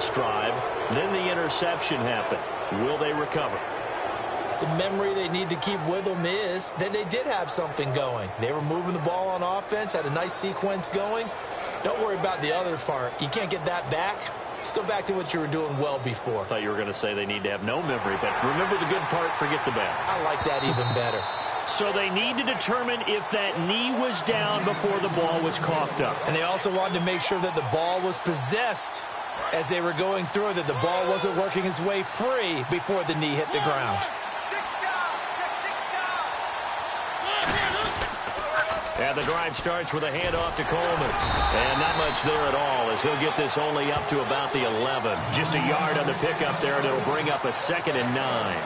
last drive. Then the interception happened. Will they recover? The memory they need to keep with them is that they did have something going. They were moving the ball on offense, had a nice sequence going. Don't worry about the other part. You can't get that back. Let's go back to what you were doing well before. I thought you were going to say they need to have no memory, but remember the good part, forget the bad. I like that even better. So they need to determine if that knee was down before the ball was coughed up. And they also wanted to make sure that the ball was possessed as they were going through, that the ball wasn't working its way free before the knee hit the ground. And the drive starts with a handoff to Coleman. And not much there at all, as he'll get this only up to about the 11. Just a yard on the pickup there, and it'll bring up a 2nd and 9.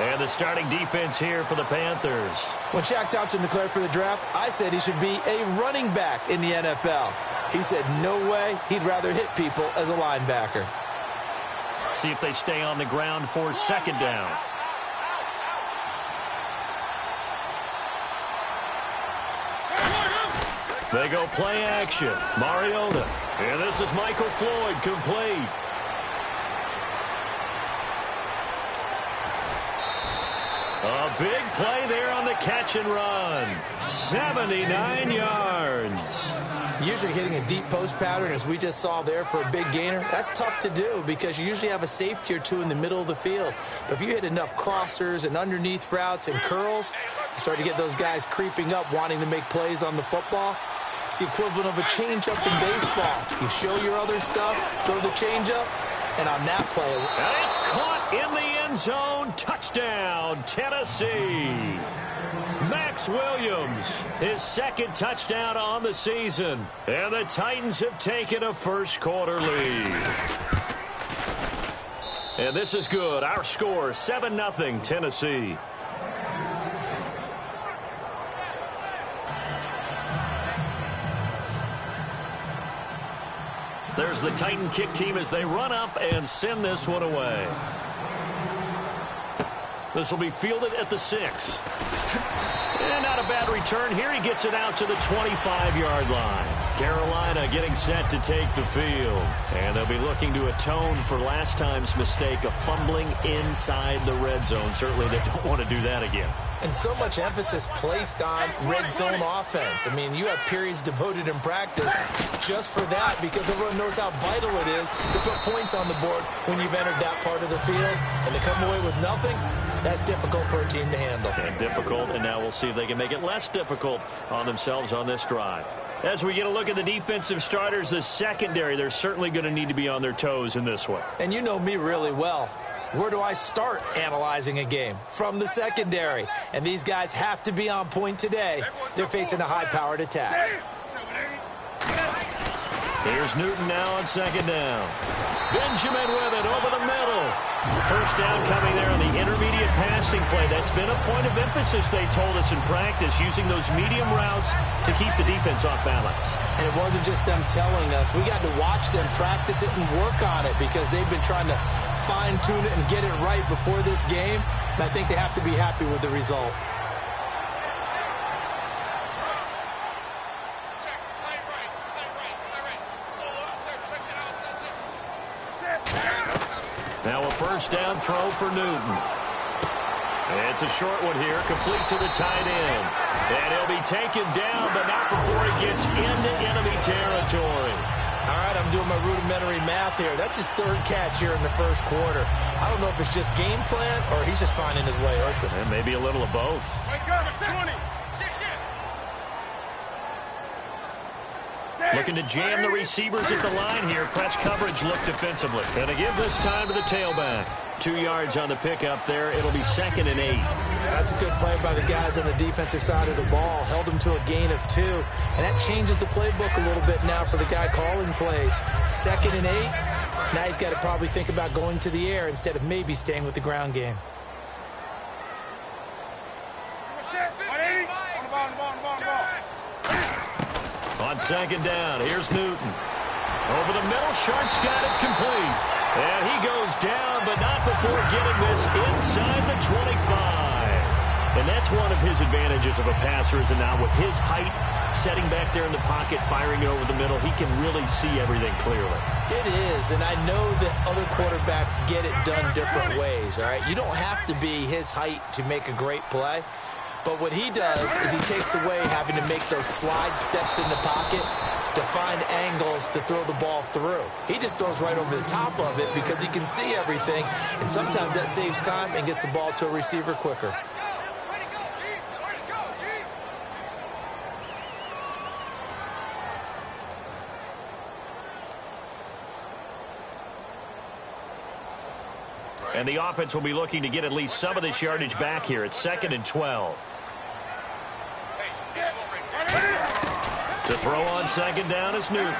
And the starting defense here for the Panthers. When Shaq Thompson declared for the draft, I said he should be a running back in the NFL. He said no way, he'd rather hit people as a linebacker. See if they stay on the ground for 2nd down. They go play action. Mariota. And this is Michael Floyd, complete. A big play there on the catch and run. 79 yards. Usually hitting a deep post pattern, as we just saw there, for a big gainer, that's tough to do because you usually have a safety or two in the middle of the field. But if you hit enough crossers and underneath routes and curls, you start to get those guys creeping up, wanting to make plays on the football. It's the equivalent of a changeup in baseball. You show your other stuff, throw the changeup, and on that play, and it's caught in the end zone. Touchdown, Tennessee. Max Williams, his 2nd touchdown on the season. And the Titans have taken a first-quarter lead. And this is good. Our score, 7-0, Tennessee. There's the Titan kick team as they run up and send this one away. This will be fielded at the 6. And not a bad return here. He gets it out to the 25-yard line. Carolina getting set to take the field. And they'll be looking to atone for last time's mistake of fumbling inside the red zone. Certainly they don't want to do that again. And so much emphasis placed on red zone offense. I mean, you have periods devoted in practice just for that because everyone knows how vital it is to put points on the board when you've entered that part of the field. And to come away with nothing, that's difficult for a team to handle. And difficult, and now we'll see if they can make it less difficult on themselves on this drive. As we get a look at the defensive starters, the secondary, they're certainly going to need to be on their toes in this one. And you know me really well. Where do I start analyzing a game? From the secondary. And these guys have to be on point today. They're facing a high-powered attack. Here's Newton now on 2nd down. Benjamin with it over the middle. First down coming there on the intermediate passing play. That's been a point of emphasis, they told us in practice, using those medium routes to keep the defense off balance. And it wasn't just them telling us. We got to watch them practice it and work on it because they've been trying to fine-tune it and get it right before this game. And I think they have to be happy with the result. Now a first down throw for Newton. It's a short one here, complete to the tight end. And he'll be taken down, but not before he gets into enemy territory. All right, I'm doing my rudimentary math here. That's his 3rd catch here in the first quarter. I don't know if it's just game plan or he's just finding his way open. And maybe a little of both. Looking to jam the receivers at the line here. Press coverage look defensively. And they give this time to the tailback. 2 yards on the pickup there. It'll be 2nd and 8. That's a good play by the guys on the defensive side of the ball. Held them to a gain of 2. And that changes the playbook a little bit now for the guy calling plays. 2nd and 8. Now he's got to probably think about going to the air instead of maybe staying with the ground game. On 2nd down, here's Newton. Over the middle, Sharp's got it complete. And he goes down, but not before getting this inside the 25. And that's one of his advantages of a passer, is that now with his height Setting back there in the pocket, firing it over the middle, he can really see everything clearly. It is, and I know that other quarterbacks get it done different ways, all right? You don't have to be his height to make a great play. But what he does is he takes away having to make those slide steps in the pocket to find angles to throw the ball through. He just throws right over the top of it because he can see everything, and sometimes that saves time and gets the ball to a receiver quicker. And the offense will be looking to get at least some of this yardage back here. It's 2nd and 12. To throw on 2nd down is Newton.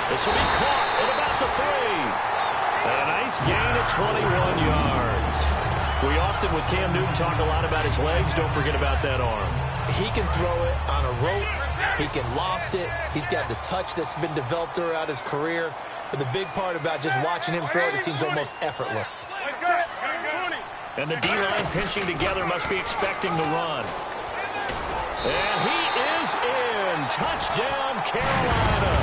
This will be caught at about the 3. A nice gain of 21 yards. We often, with Cam Newton, talk a lot about his legs. Don't forget about that arm. He can throw it on a rope. He can loft it. He's got the touch that's been developed throughout his career. But the big part about just watching him throw it seems almost effortless. And the D-line pinching together must be expecting the run. And he is in. Touchdown, Carolina.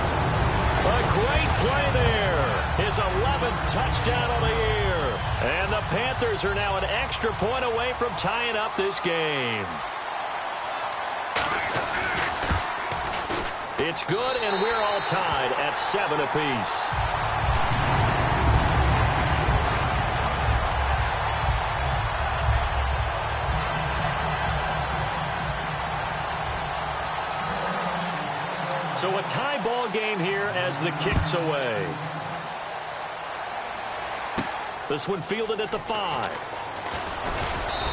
A great play there. His 11th touchdown of the year. And the Panthers are now an extra point away from tying up this game. It's good, and we're all tied at 7 apiece. So a tie ball game here as the kick's away. This one fielded at the 5.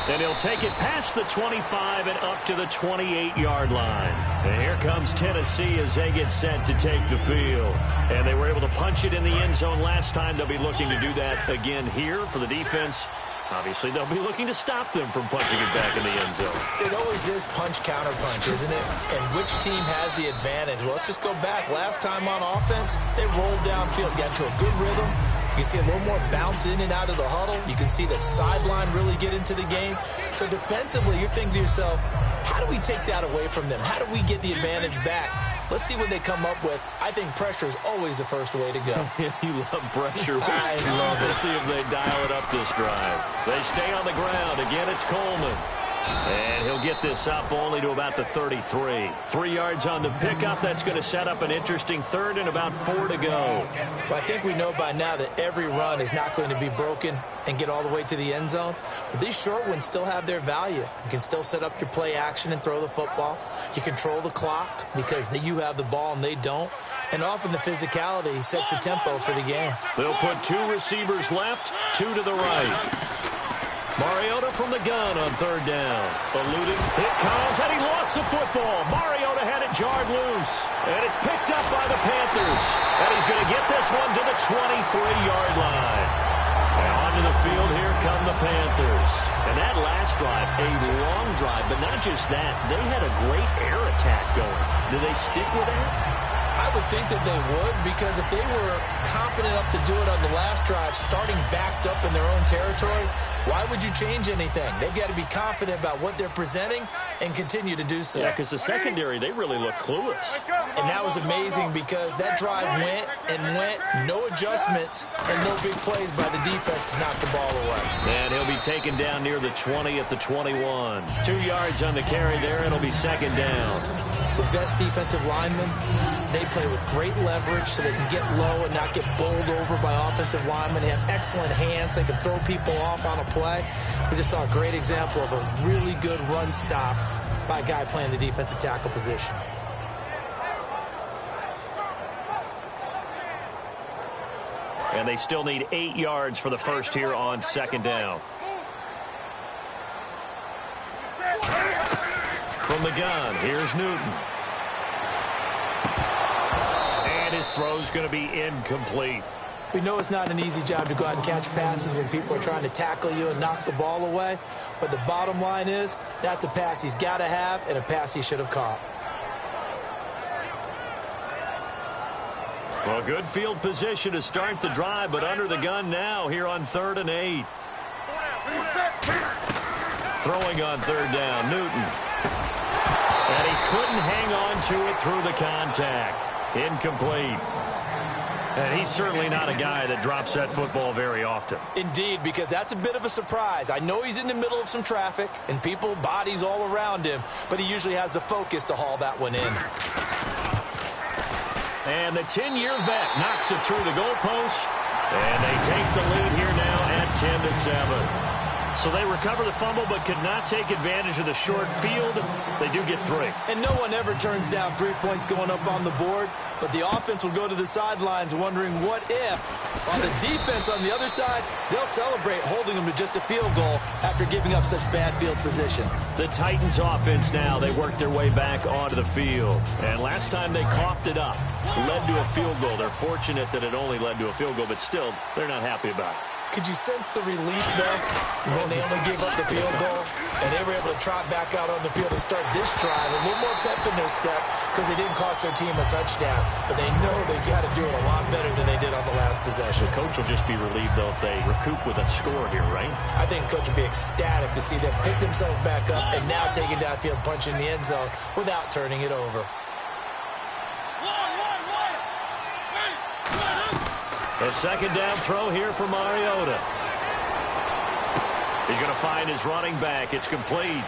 And he'll take it past the 25 and up to the 28-yard line. And here comes Tennessee as they get set to take the field. And they were able to punch it in the end zone last time. They'll be looking to do that again here for the defense. Obviously, they'll be looking to stop them from punching it back in the end zone. It always is punch-counter-punch, isn't it? And which team has the advantage? Well, let's just go back. Last time on offense, they rolled downfield, got into a good rhythm. You can see a little more bounce in and out of the huddle. You can see that sideline really get into the game. So defensively, you're thinking to yourself, how do we take that away from them? How do we get the advantage back? Let's see what they come up with. I think pressure is always the first way to go. You love pressure. I love it. Let's see if they dial it up this drive. They stay on the ground. Again, it's Coleman. And he'll get this up only to about the 33. 3 yards on the pickup. That's going to set up an interesting 3rd and about 4 to go. Well, I think we know by now that every run is not going to be broken and get all the way to the end zone. But these short ones still have their value. You can still set up your play action and throw the football. You control the clock because you have the ball and they don't. And often the physicality sets the tempo for the game. They'll put 2 receivers left, 2 to the right. Mariota from the gun on 3rd down. Eluding. It comes, and he lost the football. Mariota had it jarred loose. And it's picked up by the Panthers. And he's going to get this one to the 23-yard line. And onto the field, here come the Panthers. And that last drive, a long drive, but not just that. They had a great air attack going. Do they stick with that? I would think that they would, because if they were confident enough to do it on the last drive, starting backed up in their own territory, why would you change anything? They've got to be confident about what they're presenting and continue to do so. Yeah, because the secondary, they really look clueless. And that was amazing because that drive went and went, no adjustments, and no big plays by the defense to knock the ball away. And he'll be taken down near the 20 at the 21. 2 yards on the carry there. It'll be 2nd down. The best defensive linemen, they play with great leverage so they can get low and not get bowled over by offensive linemen. They have excellent hands. They can throw people off on a play. We just saw a great example of a really good run stop by a guy playing the defensive tackle position. And they still need 8 yards for the first here on 2nd down. From the gun, here's Newton. And his throw's going to be incomplete. We know it's not an easy job to go out and catch passes when people are trying to tackle you and knock the ball away. But the bottom line is, that's a pass he's got to have and a pass he should have caught. Well, good field position to start the drive, but under the gun now here on 3rd and 8. Throwing on 3rd down, Newton. And he couldn't hang on to it through the contact. Incomplete. And he's certainly not a guy that drops that football very often. Indeed, because that's a bit of a surprise. I know he's in the middle of some traffic and people, bodies all around him, but he usually has the focus to haul that one in. And the 10-year vet knocks it through the goalpost, and they take the lead here now at 10-7. So they recover the fumble but could not take advantage of the short field. They do get 3. And no one ever turns down 3 points going up on the board, but the offense will go to the sidelines wondering what if. On the defense on the other side, they'll celebrate holding them to just a field goal after giving up such bad field position. The Titans offense now, they work their way back onto the field. And last time they coughed it up, led to a field goal. They're fortunate that it only led to a field goal, but still, they're not happy about it. Could you sense the relief, though, when they only gave up the field goal and they were able to trot back out on the field and start this drive? A little more pep in their step because they didn't cost their team a touchdown. But they know they've got to do it a lot better than they did on the last possession. The coach will just be relieved, though, if they recoup with a score here, right? I think coach will be ecstatic to see them pick themselves back up and now take it downfield, punch in the end zone without turning it over. A second down throw here for Mariota. He's going to find his running back. It's complete.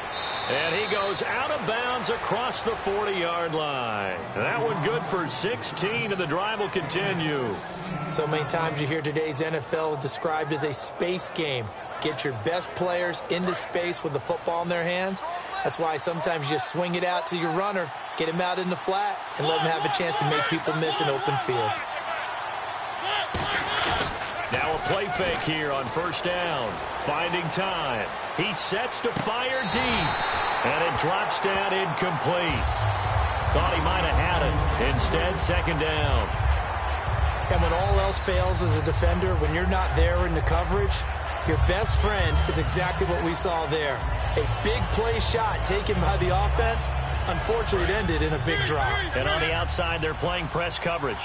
And he goes out of bounds across the 40-yard line. That one good for 16, and the drive will continue. So many times you hear today's NFL described as a space game. Get your best players into space with the football in their hands. That's why sometimes you just swing it out to your runner, get him out in the flat, and let him have a chance to make people miss an open field. Now a play fake here on first down. Finding time. He sets to fire deep. And it drops down incomplete. Thought he might have had it. Instead, second down. And when all else fails as a defender, when you're not there in the coverage, your best friend is exactly what we saw there. A big play shot taken by the offense. Unfortunately, it ended in a big drop. And on the outside, they're playing press coverage.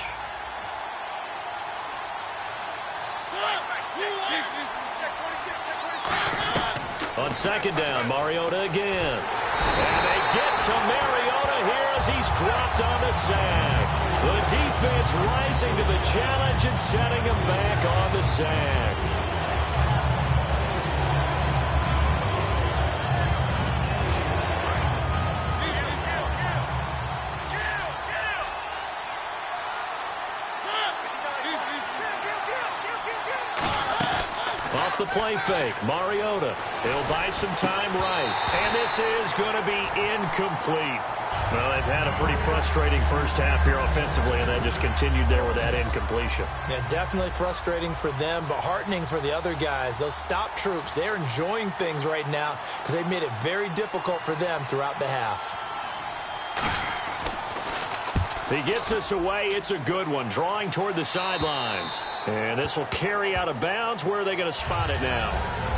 On second down, Mariota again. And they get to Mariota here as he's dropped on the sack. The defense rising to the challenge and setting him back on the sack. Off the play fake, Mariota. He'll buy some time right. And this is going to be incomplete. Well, they've had a pretty frustrating first half here offensively, and then just continued there with that incompletion. Yeah, definitely frustrating for them, but heartening for the other guys. Those stop troops, they're enjoying things right now because they've made it very difficult for them throughout the half. He gets us away. It's a good one. Drawing toward the sidelines. And this will carry out of bounds. Where are they going to spot it now?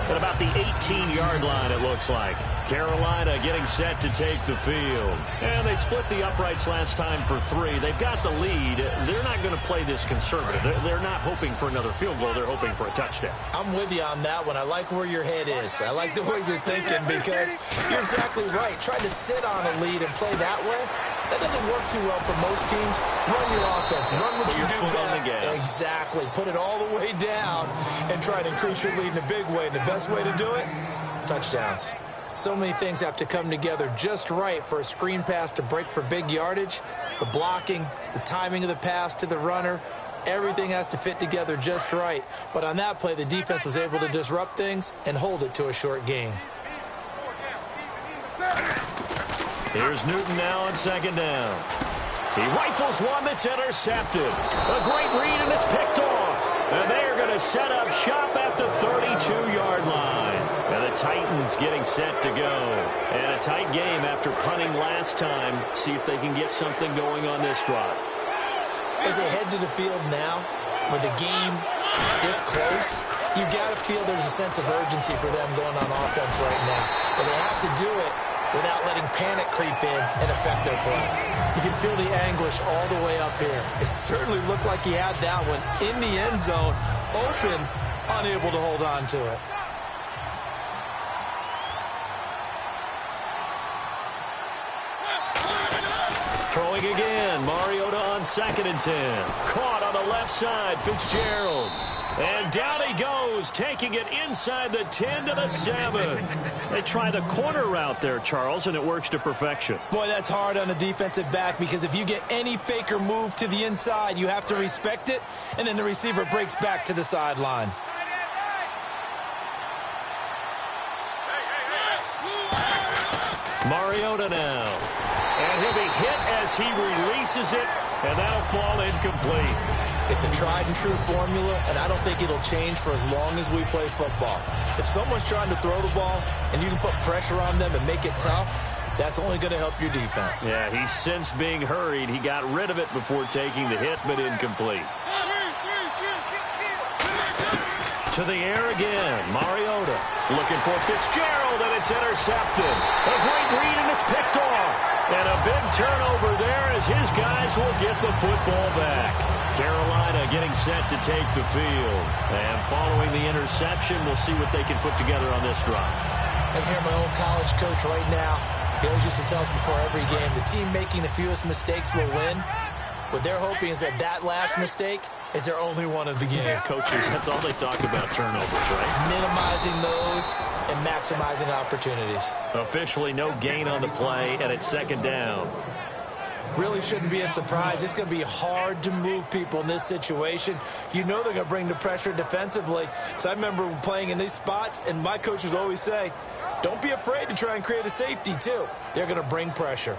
At about the 18-yard line, it looks like. Carolina getting set to take the field. And they split the uprights last time for 3. They've got the lead. They're not going to play this conservative. They're not hoping for another field goal. They're hoping for a touchdown. I'm with you on that one. I like where your head is. I like the way you're thinking because you're exactly right. Trying to sit on a lead and play that way, that doesn't work too well for most teams. Run your offense. Run what you do best. Exactly. Put it all the way down and try to increase your lead in a big way. And the best way to do it, touchdowns. So many things have to come together just right for a screen pass to break for big yardage. The blocking, the timing of the pass to the runner, everything has to fit together just right. But on that play, the defense was able to disrupt things and hold it to a short game. Here's Newton now on second down. He rifles one that's intercepted. A great read, and it's picked off. And they're going to set up shop at the 32-yard line. And the Titans getting set to go. And a tight game after punting last time. See if they can get something going on this drive. As they head to the field now, with the game this close, you got to feel there's a sense of urgency for them going on offense right now. But they have to do it without letting panic creep in and affect their play. You can feel the anguish all the way up here. It certainly looked like he had that one in the end zone, open, unable to hold on to it. Throwing again. Mariota on 2nd and 10. Caught on the left side. Fitzgerald. And down he goes, taking it inside the 10 to the 7. They try the corner route there, Charles, and it works to perfection. Boy, that's hard on a defensive back because if you get any faker move to the inside, you have to respect it, and then the receiver breaks back to the sideline. Mariota now. And he'll be hit as he releases it, and that'll fall incomplete. It's a tried-and-true formula, and I don't think it'll change for as long as we play football. If someone's trying to throw the ball and you can put pressure on them and make it tough, that's only going to help your defense. Yeah, he's since being hurried. He got rid of it before taking the hit, but incomplete. To the air again. Mariota looking for Fitzgerald, and it's intercepted. A great read, and it's picked off. And a big turnover there as his guys will get the football back. Carolina getting set to take the field. And following the interception, we'll see what they can put together on this drive. I hear my old college coach right now. He always used to tell us before every game, the team making the fewest mistakes will win. What they're hoping is that last mistake is their only one of the game. Yeah, coaches, that's all they talk about, turnovers, right? Minimizing those and maximizing opportunities. Officially no gain on the play, and it's 2nd down. Really shouldn't be a surprise. It's going to be hard to move people in this situation. You know they're going to bring the pressure defensively. Because I remember playing in these spots, and my coaches always say, don't be afraid to try and create a safety, too. They're going to bring pressure.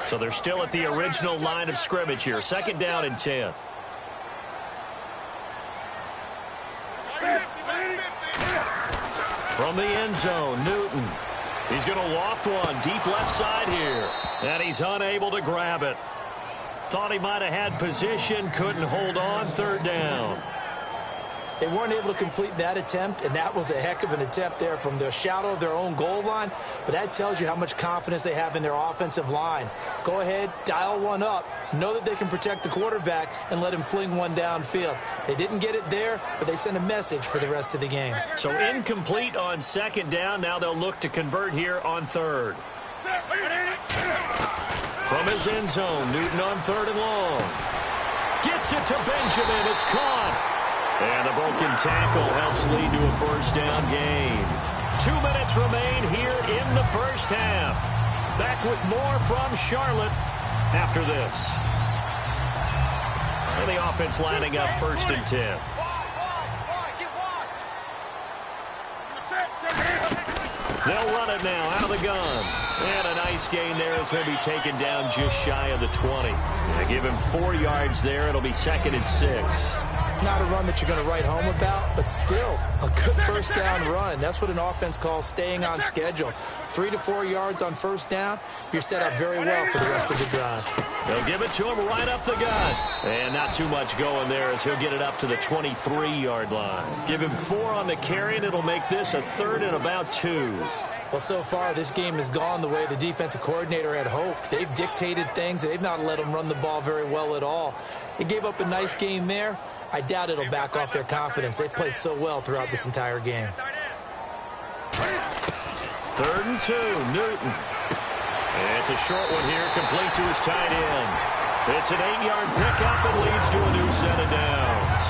So they're still at the original line of scrimmage here. 2nd down and 10. From the end zone, Newton. He's going to loft one deep left side here. And he's unable to grab it. Thought he might have had position, couldn't hold on. 3rd down. They weren't able to complete that attempt, and that was a heck of an attempt there from the shadow of their own goal line. But that tells you how much confidence they have in their offensive line. Go ahead, dial one up. Know that they can protect the quarterback and let him fling one downfield. They didn't get it there, but they sent a message for the rest of the game. So incomplete on 2nd down. Now they'll look to convert here on 3rd. From his end zone, Newton on 3rd and long. Gets it to Benjamin. It's caught. And the broken tackle helps lead to a 1st down gain. 2 minutes remain here in the 1st half. Back with more from Charlotte after this. And the offense lining up 1st and 10. They'll run it now out of the gun. And a nice gain there as he'll be taken down just shy of the 20. They give him 4 yards there. It'll be 2nd and 6. Not a run that you're going to write home about, but still a good 1st down run. That's what an offense calls staying on schedule. 3 to 4 yards on 1st down, you're set up very well for the rest of the drive. They'll give it to him right up the gut. And not too much going there as he'll get it up to the 23-yard line. Give him 4 on the carry, and it'll make this a 3rd and about 2. Well, so far, this game has gone the way the defensive coordinator had hoped. They've dictated things. They've not let them run the ball very well at all. They gave up a nice game there. I doubt it'll back off their confidence. They've played so well throughout this entire game. 3rd and 2, Newton. And it's a short one here, complete to his tight end. It's an 8-yard pickup and leads to a new set of downs.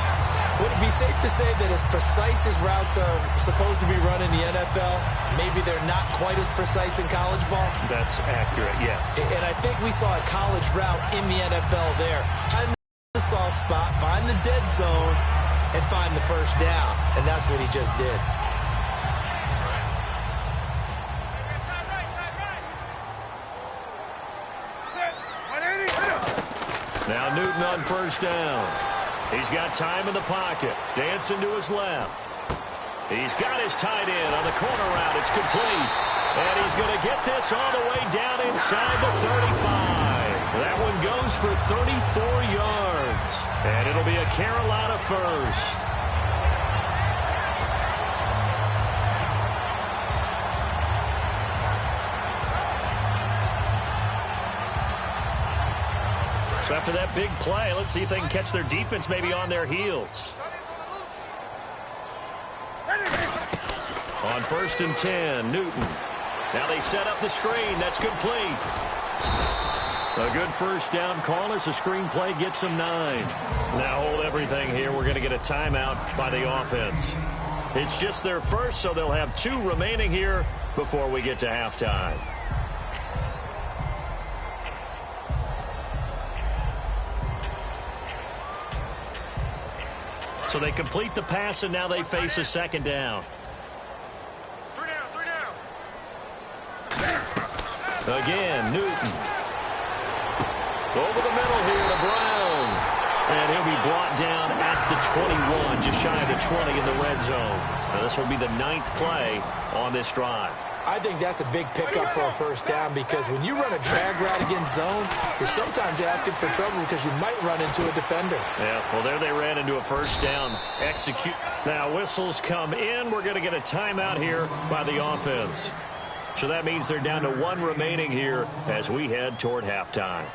Would it be safe to say that as precise as routes are supposed to be run in the NFL, maybe they're not quite as precise in college ball? That's accurate, yeah. And I think we saw a college route in the NFL there. Find the soft spot, find the dead zone, and find the 1st down. And that's what he just did. Now Newton on 1st down. He's got time in the pocket. Dancing to his left. He's got his tight end on the corner route. It's complete. And he's going to get this all the way down inside the 35. That one goes for 34 yards. And it'll be a Carolina 1st. So after that big play, let's see if they can catch their defense maybe on their heels. On 1st and 10, Newton. Now they set up the screen. That's complete. A good first down call as the screen play gets them 9. Now hold everything here. We're going to get a timeout by the offense. It's just their first, so they'll have 2 remaining here before we get to halftime. So they complete the pass, and now they face a second down. 3 down. Again, Newton. Over the middle here to Brown. And he'll be brought down at the 21, just shy of the 20 in the red zone. Now this will be the 9th play on this drive. I think that's a big pickup for a first down because when you run a drag route against zone, you're sometimes asking for trouble because you might run into a defender. Yeah, well, there they ran into a first down. Execute. Now whistles come in. We're going to get a timeout here by the offense. So that means they're down to 1 remaining here as we head toward halftime.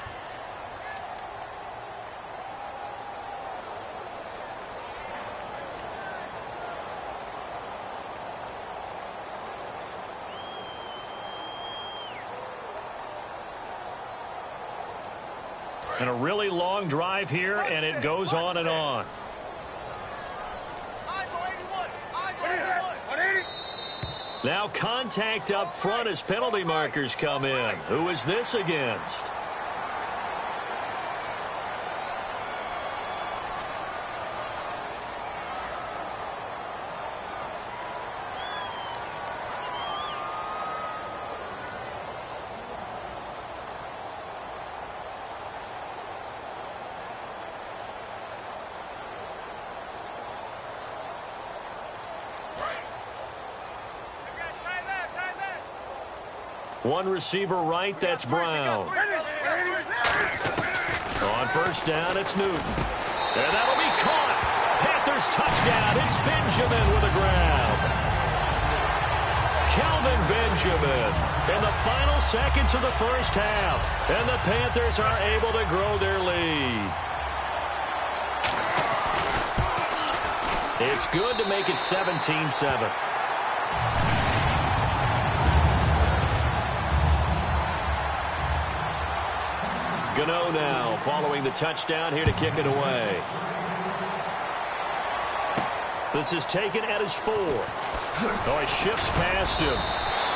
And a really long drive here, and it goes on and on. Now contact up front as penalty markers come in. Who is this against? One receiver right, that's Brown. On first down, it's Newton. And that'll be caught. Panthers touchdown. It's Benjamin with a grab. Kelvin Benjamin in the final seconds of the first half. And the Panthers are able to grow their lead. It's good to make it 17-7. Gano now following the touchdown here to kick it away. This is taken at his 4. Oh, he shifts past him.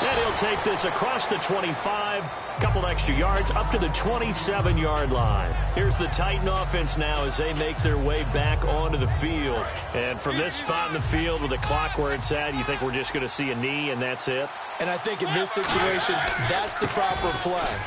And he'll take this across the 25. Couple extra yards up to the 27-yard line. Here's the Titan offense now as they make their way back onto the field. And from this spot in the field with the clock where it's at, you think we're just going to see a knee and that's it? And I think in this situation, that's the proper play.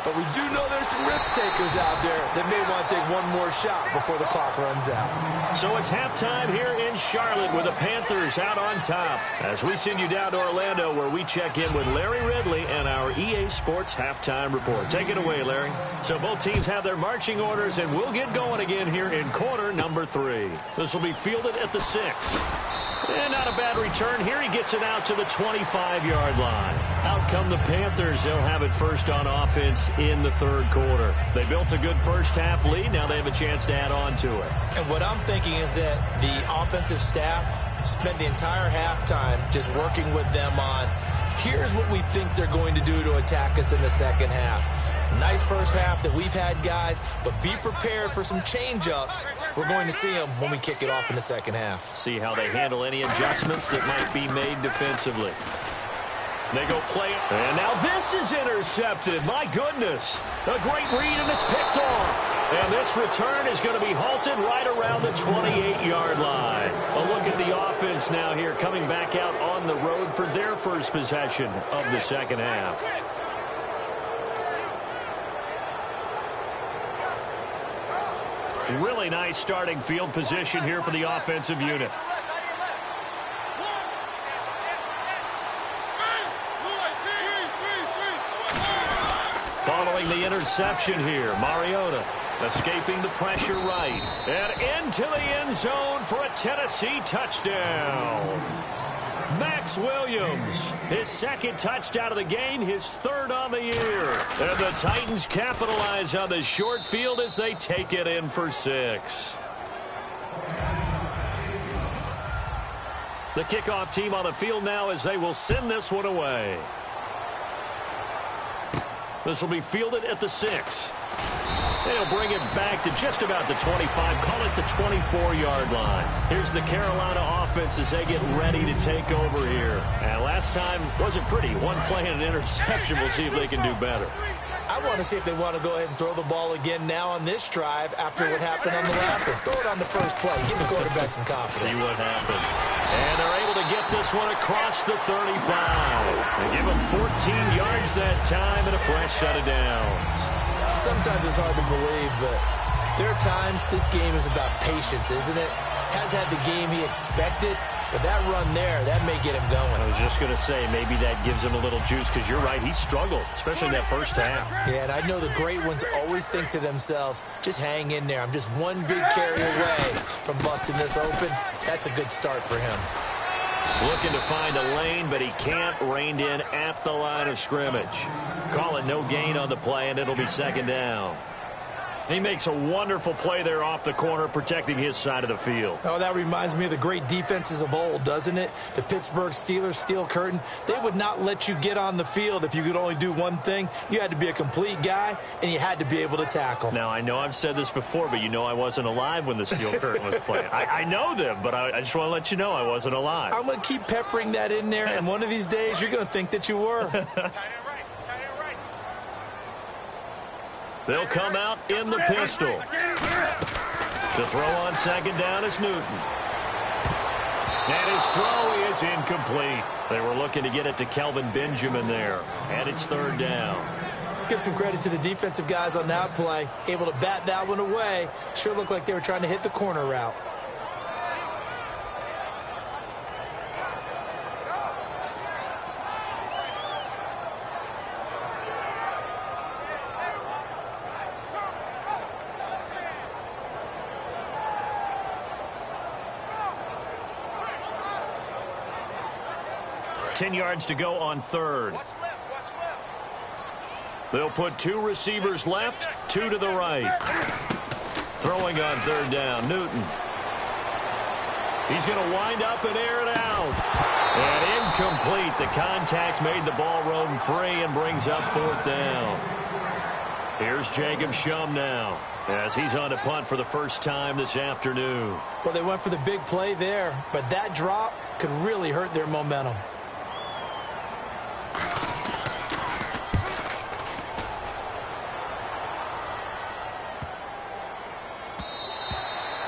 But we do know there's some risk takers out there that may want to take one more shot before the clock runs out. So it's halftime here in Charlotte with the Panthers out on top. As we send you down to Orlando where we check in with Larry Ridley and our EA Sports Halftime Report. Take it away, Larry. So both teams have their marching orders, and we'll get going again here in quarter number 3. This will be fielded at the 6. And not a bad return here. He gets it out to the 25-yard line. Out come the Panthers. They'll have it first on offense in the third quarter. They built a good first half lead. Now they have a chance to add on to it. And what I'm thinking is that the offensive staff spent the entire halftime just working with them on, here's what we think they're going to do to attack us in the second half. Nice first half that we've had, guys, but be prepared for some change-ups. We're going to see them when we kick it off in the second half. See how they handle any adjustments that might be made defensively. They go play it. And now this is intercepted. My goodness. A great read, and it's picked off. And this return is going to be halted right around the 28-yard line. A look at the offense now here coming back out on the road for their first possession of the second half. Really nice starting field position here for the offensive unit. Following the interception here, Mariota escaping the pressure right. And into the end zone for a Tennessee touchdown. Max Williams, his second touchdown of the game, his third on the year. And the Titans capitalize on the short field as they take it in for 6. The kickoff team on the field now as they will send this one away. This will be fielded at the 6. They'll bring it back to just about the 25, call it the 24-yard line. Here's the Carolina offense as they get ready to take over here. And last time wasn't pretty. One play and an interception. We'll see if they can do better. I want to see if they want to go ahead and throw the ball again now on this drive after what happened on the last one. Throw it on the first play. Give the quarterback some confidence. See what happens. And they're able to get this one across the 35. They give them 14 yards that time and a fresh set of downs. Sometimes it's hard to believe, but there are times this game is about patience, isn't it? Has had the game he expected, but that run there, that may get him going. I was just going to say, maybe that gives him a little juice, because you're right, he struggled, especially in that first half. Yeah, and I know the great ones always think to themselves, just hang in there. I'm just one big carry away from busting this open. That's a good start for him. Looking to find a lane, but he can't. Reined in at the line of scrimmage. Call it no gain on the play, and it'll be second down. He makes a wonderful play there off the corner, protecting his side of the field. Oh, that reminds me of the great defenses of old, doesn't it? The Pittsburgh Steelers, Steel Curtain. They would not let you get on the field if you could only do one thing. You had to be a complete guy, and you had to be able to tackle. Now, I know I've said this before, but you know I wasn't alive when the Steel Curtain was playing. I know them, but I just want to let you know I wasn't alive. I'm going to keep peppering that in there, and one of these days you're going to think that you were. They'll come out in the pistol. To throw on second down is Newton. And his throw is incomplete. They were looking to get it to Kelvin Benjamin there. And it's third down. Let's give some credit to the defensive guys on that play. Able to bat that one away. Sure looked like they were trying to hit the corner route. Ten yards to go on third. They'll put two receivers left, two to the right. Throwing on third down, Newton. He's going to wind up and air it out. And incomplete. The contact made the ball roam free and brings up fourth down. Here's Jacob Shum now, as he's on to punt for the first time this afternoon. Well, they went for the big play there, but that drop could really hurt their momentum.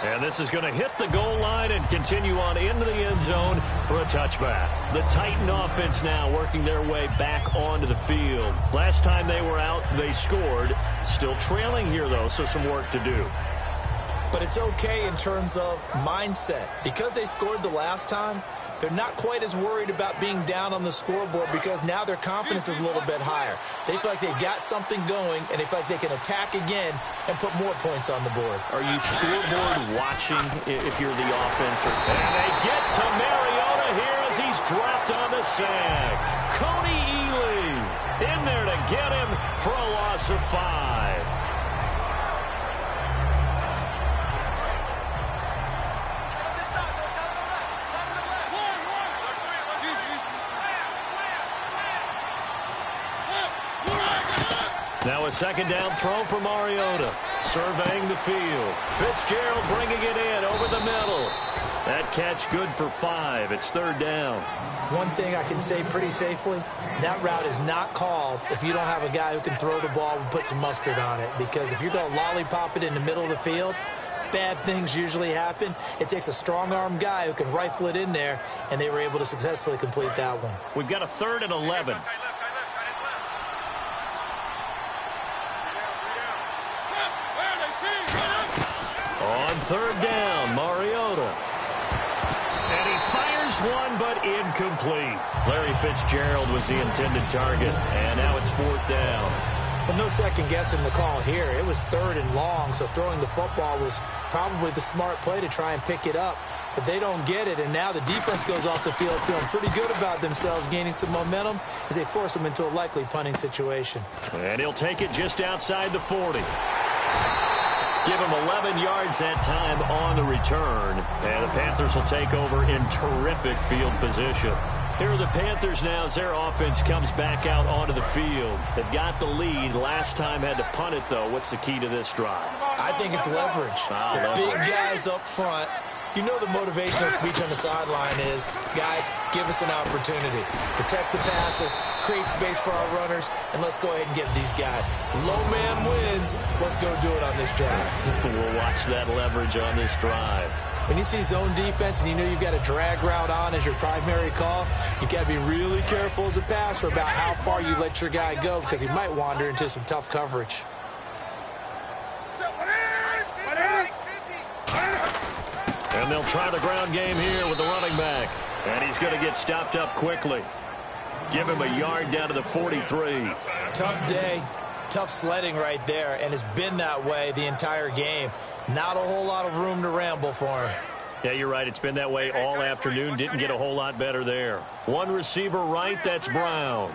And this is going to hit the goal line and continue on into the end zone for a touchback. The Titan offense now working their way back onto the field. Last time they were out, they scored. Still trailing here, though, so some work to do. But it's okay in terms of mindset. Because they scored the last time, they're not quite as worried about being down on the scoreboard because now their confidence is a little bit higher. They feel like they've got something going, and they feel like they can attack again and put more points on the board. Are you scoreboard watching if you're the offense? And they get to Mariota here as he's dropped on the sack. Coney Ealy in there to get him for a loss of 5. Now a second down throw for Mariota. Surveying the field. Fitzgerald bringing it in over the middle. That catch good for 5. It's third down. One thing I can say pretty safely, that route is not called if you don't have a guy who can throw the ball and put some mustard on it. Because if you're going to lollipop it in the middle of the field, bad things usually happen. It takes a strong-arm guy who can rifle it in there, and they were able to successfully complete that one. We've got a 3rd and 11. On third down, Mariota. And he fires one, but incomplete. Larry Fitzgerald was the intended target, and now it's 4th down. Well, no second guessing the call here. It was 3rd and long, so throwing the football was probably the smart play to try and pick it up. But they don't get it, and now the defense goes off the field feeling pretty good about themselves, gaining some momentum as they force them into a likely punting situation. And he'll take it just outside the 40. Give him 11 yards that time on the return. And the Panthers will take over in terrific field position. Here are the Panthers now as their offense comes back out onto the field. They've got the lead. Last time had to punt it, though. What's the key to this drive? I think it's leverage. Big guys up front. You know the motivational speech on the sideline is, guys, give us an opportunity. Protect the passer, create space for our runners, and let's go ahead and get these guys. Low man wins. Let's go do it on this drive. We'll watch that leverage on this drive. When you see zone defense and you know you've got a drag route on as your primary call, you've got to be really careful as a passer about how far you let your guy go because he might wander into some tough coverage. And they'll try the ground game here with the running back. And he's going to get stopped up quickly. Give him a yard down to the 43. Tough day. Tough sledding right there, and it's been that way the entire game. Not a whole lot of room to ramble for him. Yeah, you're right. It's been that way all afternoon. Didn't get a whole lot better there. One receiver right, that's Brown.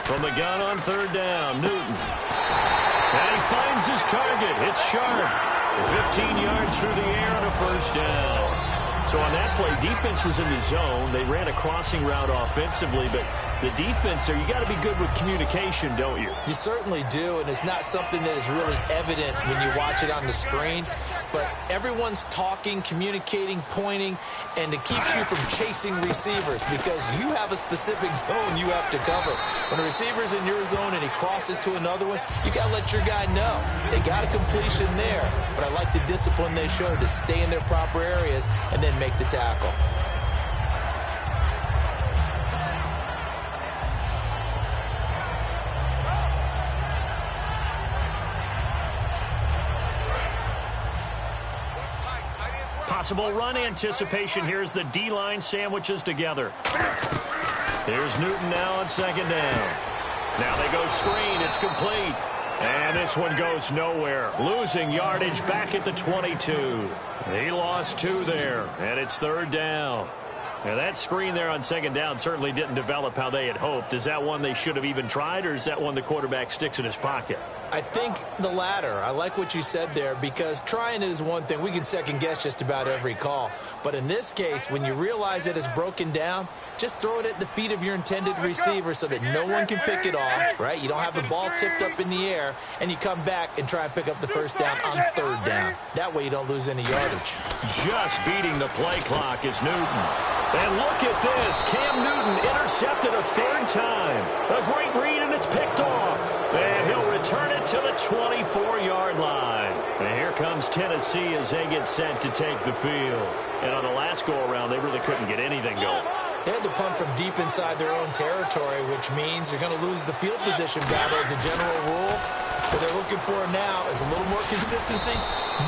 From the gun on third down, Newton. And he finds his target. It's Sharp. 15 yards through the air and a first down. So on that play, defense was in the zone. They ran a crossing route offensively, but the defense there, you got to be good with communication, don't you? You certainly do, and it's not something that is really evident when you watch it on the screen. But everyone's talking, communicating, pointing, and it keeps you from chasing receivers because you have a specific zone you have to cover. When a receiver's in your zone and he crosses to another one, you got to let your guy know. They got a completion there, but I like the discipline they showed to stay in their proper areas and then make the tackle. Possible run anticipation. Here's the D-line sandwiches together. Here's Newton now on second down. Now they go screen. It's complete. And this one goes nowhere. Losing yardage back at the 22. He lost 2 there, and it's third down. Now that screen there on second down certainly didn't develop how they had hoped. Is that one they should have even tried, or is that one the quarterback sticks in his pocket? I think the latter. I like what you said there because trying it is one thing. We can second guess just about every call. But in this case, when you realize that it's broken down, just throw it at the feet of your intended receiver so that no one can pick it off, right? You don't have the ball tipped up in the air, and you come back and try and pick up the first down on third down. That way you don't lose any yardage. Just beating the play clock is Newton. And look at this. Cam Newton intercepted a third time. A great read, and it's picked off. And he'll return it to the 24-yard line. And here comes Tennessee as they get set to take the field. And on the last go-around, they really couldn't get anything going. They had to punt from deep inside their own territory, which means you're going to lose the field position battle as a general rule. What they're looking for now is a little more consistency.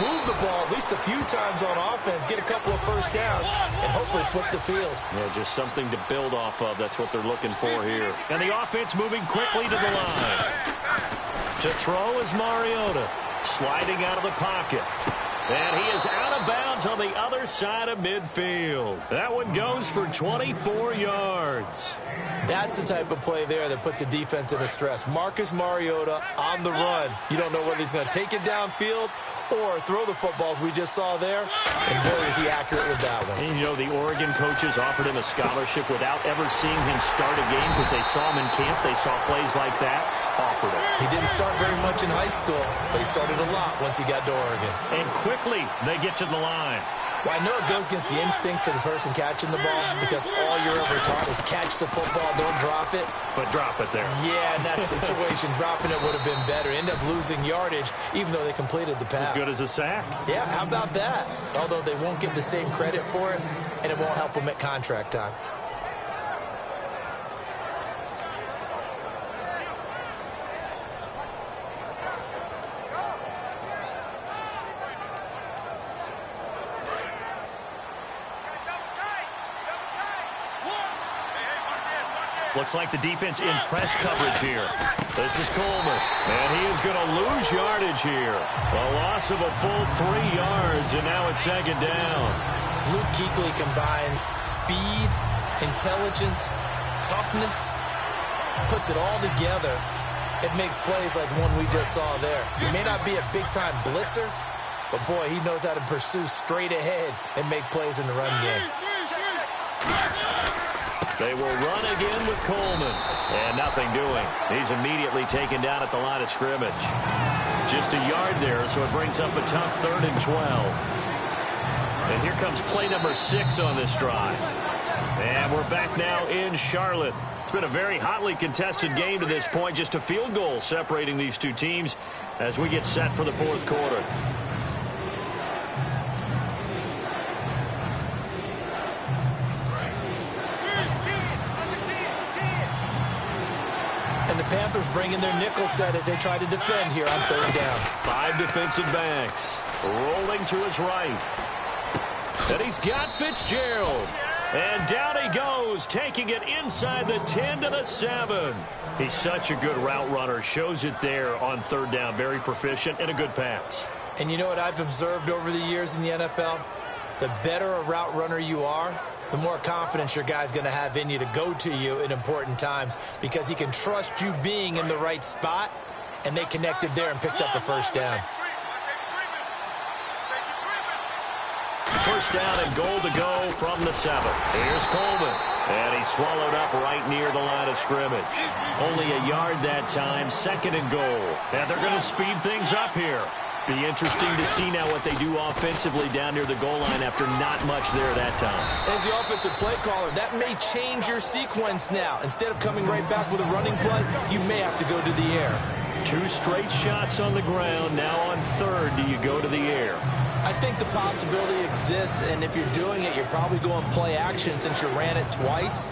Move the ball at least a few times on offense, get a couple of first downs, and hopefully flip the field. Yeah, just something to build off of. That's what they're looking for here. And the offense moving quickly to the line. To throw is Mariota, sliding out of the pocket. And he is out of bounds on the other side of midfield. That one goes for 24 yards. That's the type of play there that puts a defense in a stress. Marcus Mariota on the run. You don't know whether he's going to take it downfield or throw the footballs we just saw there. And boy, is he accurate with that one. And you know, the Oregon coaches offered him a scholarship without ever seeing him start a game because they saw him in camp. They saw plays like that. Offered him. He didn't start very much in high school, but he started a lot once he got to Oregon. And quickly, they get to the line. Well, I know it goes against the instincts of the person catching the ball because all you're ever taught is catch the football, don't drop it. But drop it there. Yeah, in that situation, dropping it would have been better. End up losing yardage, even though they completed the pass. As good as a sack. Yeah, how about that? Although they won't give the same credit for it, and it won't help them at contract time. Looks like the defense in press coverage here. This is Coleman, and he is going to lose yardage here. A loss of a full 3 yards, and now it's second down. Luke Kuechly combines speed, intelligence, toughness, puts it all together. It makes plays like one we just saw there. He may not be a big-time blitzer, but boy, he knows how to pursue straight ahead and make plays in the run game. They will run again with Coleman. And nothing doing. He's immediately taken down at the line of scrimmage. Just a yard there, so it brings up a tough 3rd and 12. And here comes play number 6 on this drive. And we're back now in Charlotte. It's been a very hotly contested game to this point. Just a field goal separating these two teams as we get set for the 4th quarter. And the Panthers bring in their nickel set as they try to defend here on 3rd down. 5 defensive backs rolling to his right. And he's got Fitzgerald. And down he goes, taking it inside the 10 to the 7. He's such a good route runner. Shows it there on 3rd down. Very proficient and a good pass. And you know what I've observed over the years in the NFL? The better a route runner you are, the more confidence your guy's going to have in you to go to you in important times because he can trust you being in the right spot, and they connected there and picked up the 1st down. 1st down and goal to go from the 7. Here's Coleman. And he's swallowed up right near the line of scrimmage. Only a yard that time, 2nd and goal. And they're going to speed things up here. Be interesting to see now what they do offensively down near the goal line after not much there that time. As the offensive play caller, that may change your sequence now. Instead of coming right back with a running play, you may have to go to the air. 2 straight shots on the ground. Now on 3rd, do you go to the air? I think the possibility exists, and if you're doing it, you're probably going play action since you ran it twice.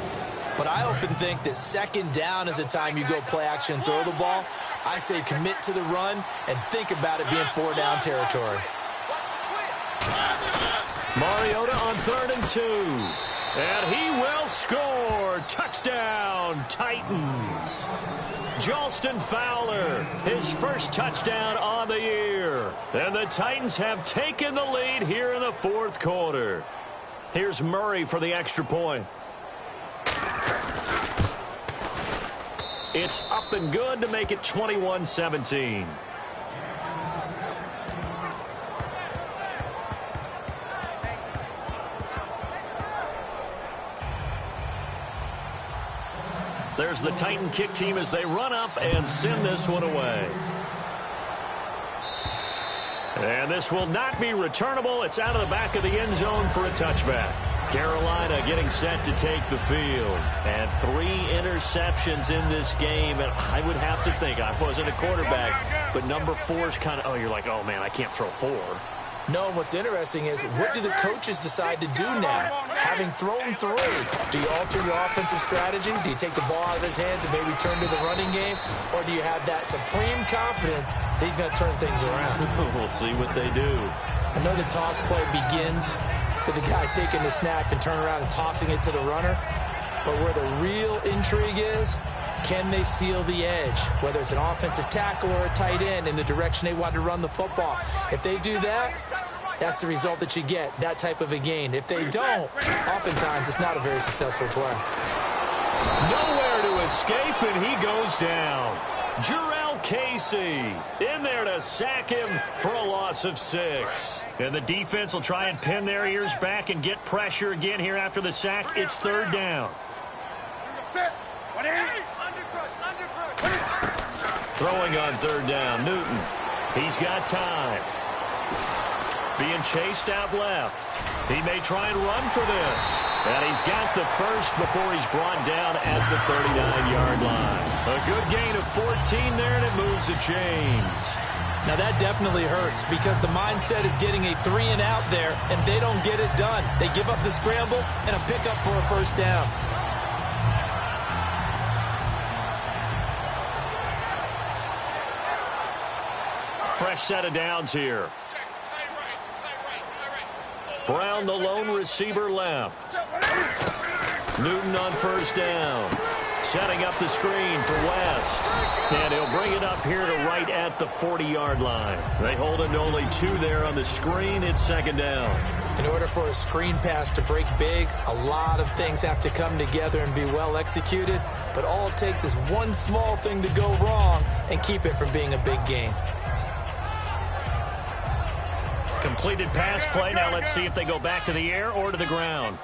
But I often think that 2nd down is the time you go play action and throw the ball. I say commit to the run and think about it being 4-down territory. Mariota on 3rd and 2. And he will score. Touchdown, Titans. Jalston Fowler, his 1st touchdown on the year. And the Titans have taken the lead here in the 4th quarter. Here's Murray for the extra point. It's up and good to make it 21-17. There's the Titan kick team as they run up and send this one away. And this will not be returnable. It's out of the back of the end zone for a touchback. Carolina getting set to take the field. And 3 interceptions in this game. And I would have to think, I wasn't a quarterback, but number 4 is kind of, you're like, oh, man, I can't throw 4. No, what's interesting is what do the coaches decide to do now? Having thrown 3, do you alter your offensive strategy? Do you take the ball out of his hands and maybe turn to the running game? Or do you have that supreme confidence that he's going to turn things around? We'll see what they do. I know the toss play begins with the guy taking the snap and turning around and tossing it to the runner. But where the real intrigue is, can they seal the edge? Whether it's an offensive tackle or a tight end in the direction they want to run the football. If they do that, that's the result that you get, that type of a gain. If they don't, oftentimes it's not a very successful play. Nowhere to escape, and he goes down. Jurrell Casey in there to sack him for a loss of 6. And the defense will try and pin their ears back and get pressure again here after the sack. It's 3rd down. Throwing on 3rd down, Newton. He's got time. Being chased out left. He may try and run for this. And he's got the 1st before he's brought down at the 39-yard line. A good gain of 14 there, and it moves the chains. Now that definitely hurts because the mindset is getting a 3-and-out there, and they don't get it done. They give up the scramble and a pickup for a 1st down. Fresh set of downs here. Brown, the lone receiver, left. Newton on 1st down. Setting up the screen for West. And he'll bring it up here to right at the 40-yard line. They hold him to only 2 there on the screen. It's 2nd down. In order for a screen pass to break big, a lot of things have to come together and be well executed. But all it takes is one small thing to go wrong and keep it from being a big gain. Completed pass play. Now let's see if they go back to the air or to the ground.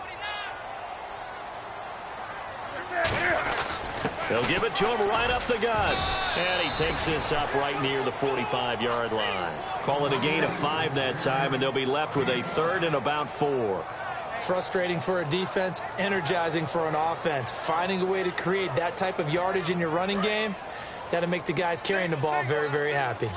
They'll give it to him right up the gut. And he takes this up right near the 45-yard line. Call it a gain of 5 that time, and they'll be left with a 3rd and about 4. Frustrating for a defense, energizing for an offense. Finding a way to create that type of yardage in your running game, that'll make the guys carrying the ball very, very happy.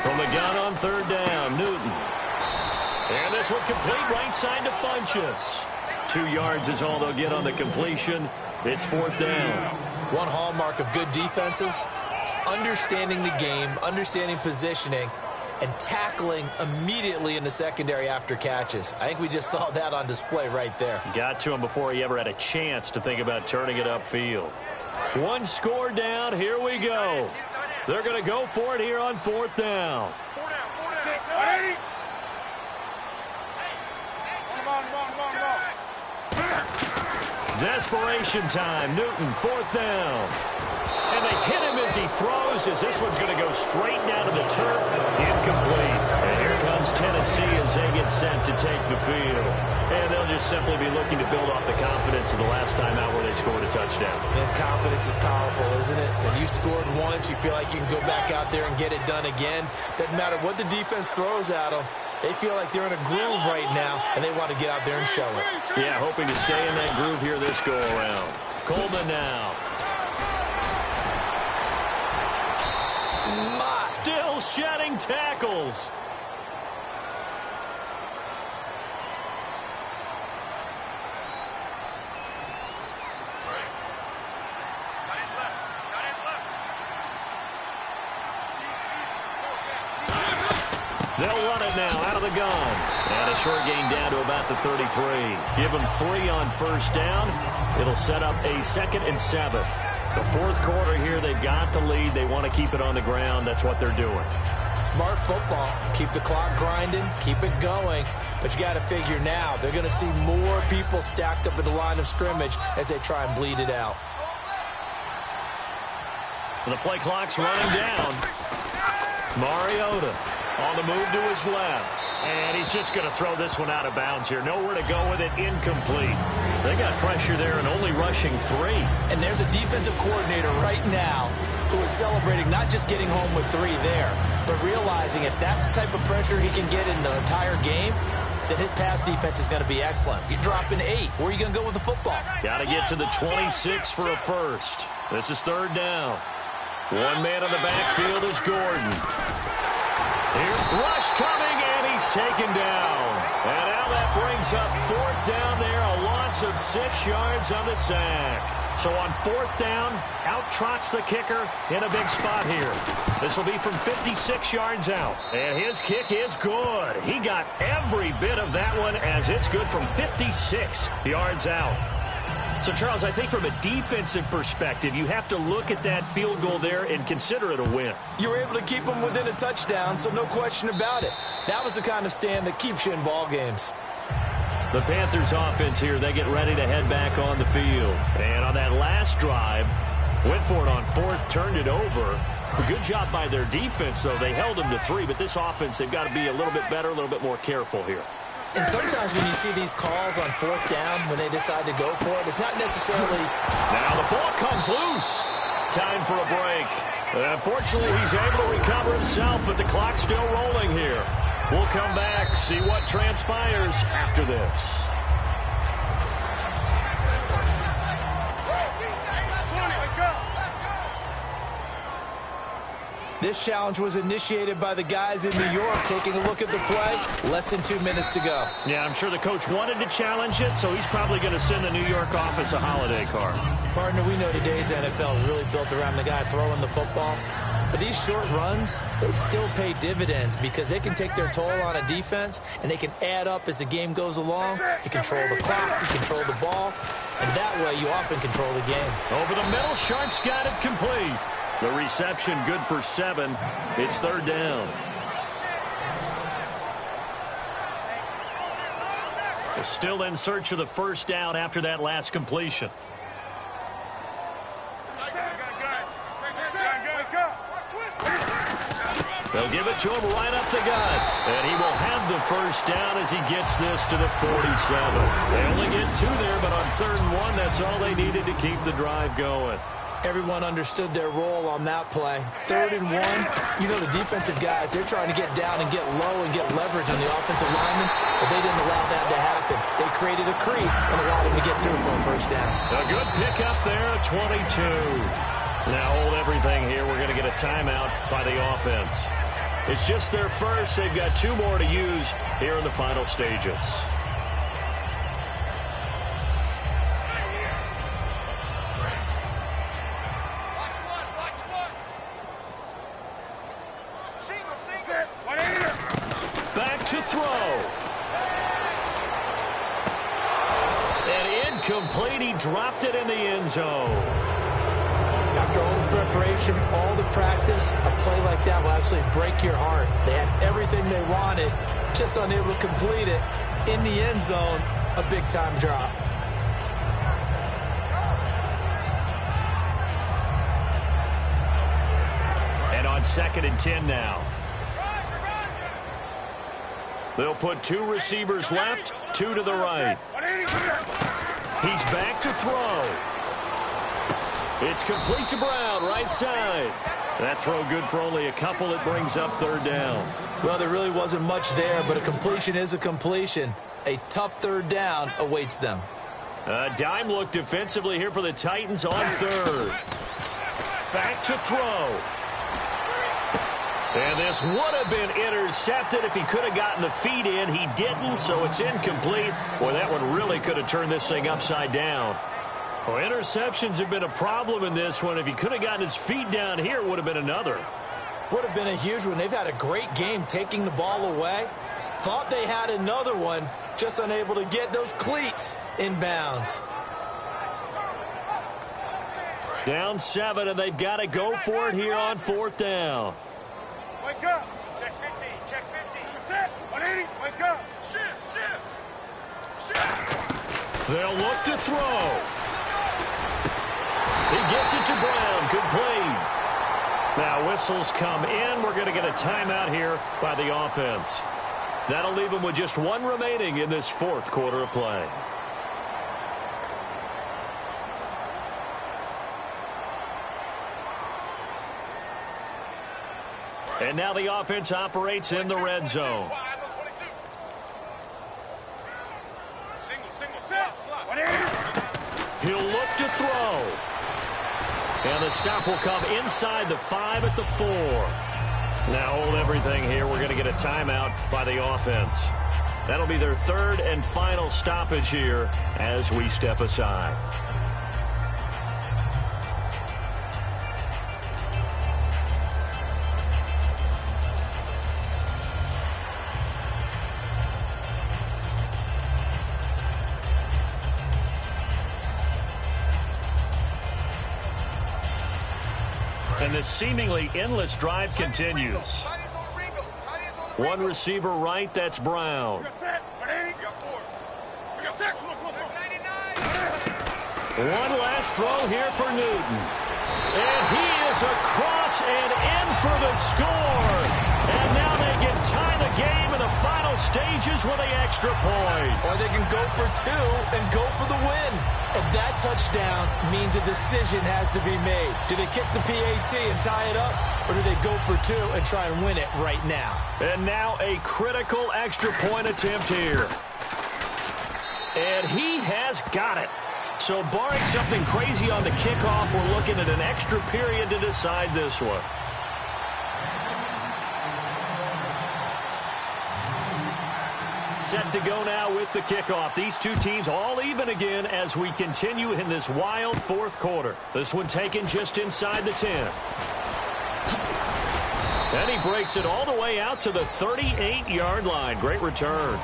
From the gun on 3rd down, Newton. And this one complete right side to Funchess. 2 yards is all they'll get on the completion. It's 4th down. One hallmark of good defenses is understanding the game, understanding positioning, and tackling immediately in the secondary after catches. I think we just saw that on display right there. Got to him before he ever had a chance to think about turning it upfield. 1 score down. Here we go. They're going to go for it here on 4th down. Desperation time. Newton, 4th down. And they hit him as he throws, as this one's going to go straight down to the turf. Incomplete. And here comes Tennessee as they get set to take the field. And they'll just simply be looking to build off the confidence of the last time out where they scored a touchdown. And confidence is powerful, isn't it? When you scored once, you feel like you can go back out there and get it done again. Doesn't matter what the defense throws at them. They feel like they're in a groove right now, and they want to get out there and show it. Yeah, hoping to stay in that groove here this go-around. Coleman now. Still shedding tackles. They'll run it now out of the gun. And a short gain down to about the 33. Give them 3 on 1st down. It'll set up a 2nd and 7. The 4th quarter here, they've got the lead. They want to keep it on the ground. That's what they're doing. Smart football. Keep the clock grinding. Keep it going. But you got to figure now, they're going to see more people stacked up at the line of scrimmage as they try and bleed it out. And the play clock's running down. Mariota on the move to his left. And he's just going to throw this one out of bounds here. Nowhere to go with it. Incomplete. They got pressure there and only rushing 3. And there's a defensive coordinator right now who is celebrating not just getting home with 3 there, but realizing if that's the type of pressure he can get in the entire game, then his pass defense is going to be excellent. You're dropping 8. Where are you going to go with the football? Got to get to the 26 for a first. This is 3rd down. One man on the backfield is Gordon. Here's rush coming, and he's taken down. And now that brings up 4th down there, a loss of 6 yards on the sack. So on 4th down, out trots the kicker in a big spot here. This will be from 56 yards out. And his kick is good. He got every bit of that one as it's good from 56 yards out. So, Charles, I think from a defensive perspective, you have to look at that field goal there and consider it a win. You were able to keep them within a touchdown, so no question about it. That was the kind of stand that keeps you in ball games. The Panthers offense here, they get ready to head back on the field. And on that last drive, went for it on 4th, turned it over. A good job by their defense, though. They held them to 3, but this offense, they've got to be a little bit better, a little bit more careful here. And sometimes when you see these calls on 4th down, when they decide to go for it, it's not necessarily... Now the ball comes loose. Time for a break. Unfortunately, he's able to recover himself, but the clock's still rolling here. We'll come back, see what transpires after this. This challenge was initiated by the guys in New York. Taking a look at the play, less than 2 minutes to go. Yeah, I'm sure the coach wanted to challenge it, so he's probably going to send the New York office a holiday card. Partner, we know today's NFL is really built around the guy throwing the football. But these short runs, they still pay dividends because they can take their toll on a defense, and they can add up as the game goes along. You control the clock, you control the ball, and that way you often control the game. Over the middle, Sharp's got it complete. The reception good for 7. It's 3rd down. They're still in search of the 1st down after that last completion. They'll give it to him right up the gut. And he will have the first down as he gets this to the 47. They only get 2 there, but on 3rd and 1, that's all they needed to keep the drive going. Everyone understood their role on that play. 3rd and 1, you know the defensive guys, they're trying to get down and get low and get leverage on the offensive lineman, but they didn't allow that to happen. They created a crease and allowed him to get through for a first down. A good pickup there, 22. Now hold everything here. We're going to get a timeout by the offense. It's just their first. They've got 2 more to use here in the final stages. Back to throw. And incomplete. He dropped it in the end zone. After all the preparation, all the practice, a play like that will absolutely break your heart. They had everything they wanted, just unable to complete it. In the end zone, a big-time drop. And on 2nd and 10 now. They'll put 2 receivers left, 2 to the right. He's back to throw. It's complete to Brown, right side. That throw good for only a couple. It brings up 3rd down. Well, there really wasn't much there, but a completion is a completion. A tough 3rd down awaits them. A dime look defensively here for the Titans on 3rd. Back to throw. And this would have been intercepted if he could have gotten the feet in. He didn't, so it's incomplete. Boy, that one really could have turned this thing upside down. Well, interceptions have been a problem in this one. If he could have gotten his feet down here, it would have been another. Would have been a huge one. They've had a great game taking the ball away. Thought they had another one, just unable to get those cleats in bounds. Down 7, and they've got to go for it here on 4th down. Wake up. Check 50. Check 50. Set. 180. Wake up. Shift. They'll look to throw. He gets it to Brown. Complete. Now whistles come in. We're going to get a timeout here by the offense. That'll leave them with just 1 remaining in this 4th quarter of play. And now the offense operates in the red zone. He'll look to throw. And the stop will come inside the 5 at the 4. Now hold everything here. We're going to get a timeout by the offense. That'll be their 3rd and final stoppage here as we step aside. And this seemingly endless drive continues. 1 receiver right, that's Brown. 1 last throw here for Newton. And he is across and in for the score. And now they can tie the game in the final stages with the extra point. Or they can go for 2 and go for the win. And that touchdown means a decision has to be made. Do they kick the PAT and tie it up? Or do they go for 2 and try and win it right now? And now a critical extra point attempt here. And he has got it. So barring something crazy on the kickoff, we're looking at an extra period to decide this one. Set to go now with the kickoff. These 2 teams all even again as we continue in this wild 4th quarter. This one taken just inside the 10. And he breaks it all the way out to the 38-yard line. Great return.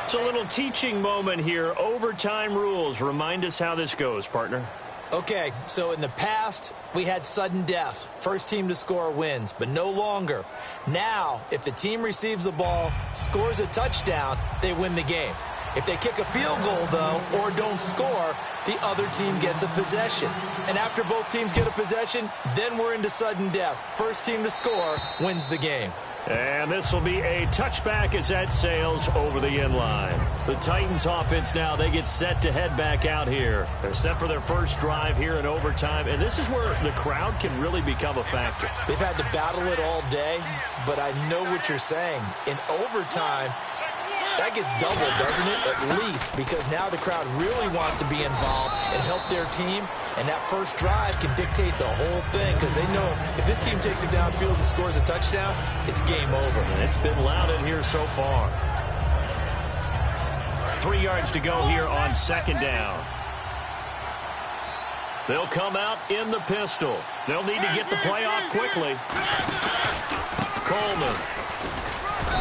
It's a little teaching moment here. Overtime rules. Remind us how this goes, partner. Okay, so in the past, we had sudden death. First team to score wins, but no longer. Now, if the team receives the ball, scores a touchdown, they win the game. If they kick a field goal, though, or don't score, the other team gets a possession. And after both teams get a possession, then we're into sudden death. First team to score wins the game. And this will be a touchback as that sails over the end line. The Titans offense now, they get set to head back out here. They're set for their first drive here in overtime, and this is where the crowd can really become a factor. They've had to battle it all day, but I know what you're saying. In overtime, that gets doubled, doesn't it? At least, because now the crowd really wants to be involved and help their team, and that first drive can dictate the whole thing because they know if this team takes it downfield and scores a touchdown, it's game over. And it's been loud in here so far. 3 yards to go here on second down. They'll come out in the pistol. They'll need to get the play off quickly. Coleman.